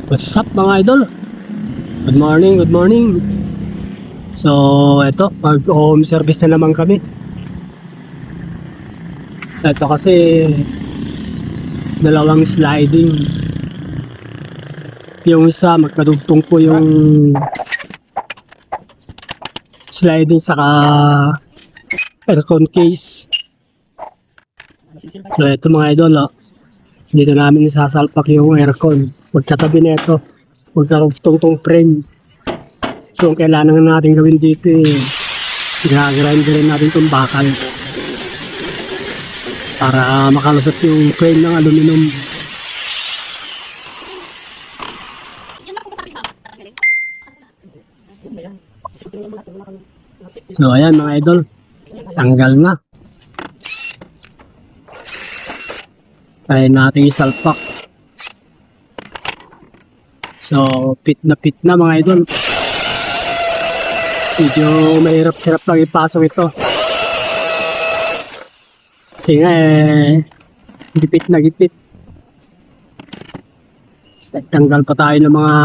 What's up mga idol? Good morning, good morning. So, eto, mag-home service na naman kami. Eto kasi dalawang sliding. Yung isa, magkadugtong po yung sliding saka aircon case. So, eto mga idol, oh. Dito namin isasalpak yung aircon. Magkatabi na ito. Magkarugtong tong frame. So, ang kailangan natin gawin dito i-grind rin natin itong bakal para makalusot yung frame ng aluminum. So, ayan mga idol. Tanggal na. Kaya natin isalpak. So, fit na mga idol. Medyo mahirap-hirap lang ipasok ito. Kasi nga gipit na gipit. Tanggal pa tayo ng mga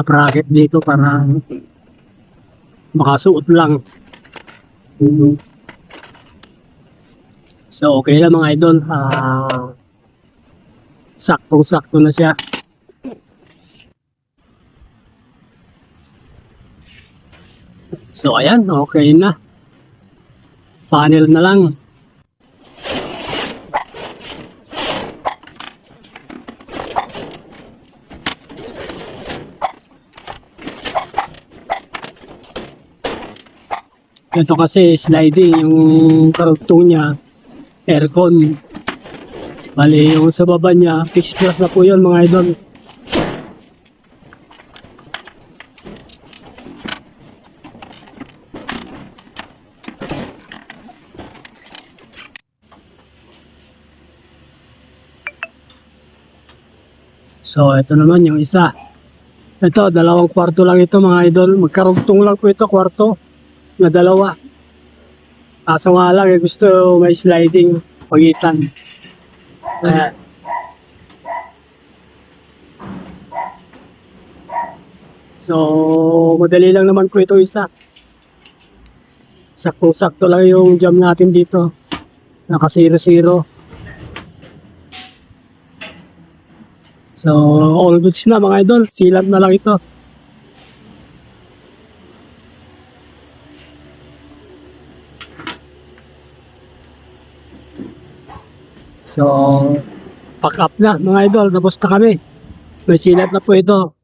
bracket dito para makasuot lang. So, okay lang mga idol. Saktong-sakto na siya. So, ayan. Okay na. Panel na lang. Ito kasi sliding. Yung karugtong niya, aircon. Bali, yung sa baba niya, fixed price na po yun mga idol. So, ito naman yung isa. Ito, dalawang kwarto lang ito mga idol. Magkarugtong lang po ito, kwarto na dalawa. Kaso nga lang, gusto may sliding pagitan. Ayan. So, madali lang naman po ito isa. Sakto-sakto lang yung jam natin dito. Naka 0-0. So, all goods na mga idol. Silat na lang ito. So, pack up na mga idol. Tapos na kami. May silat na po ito.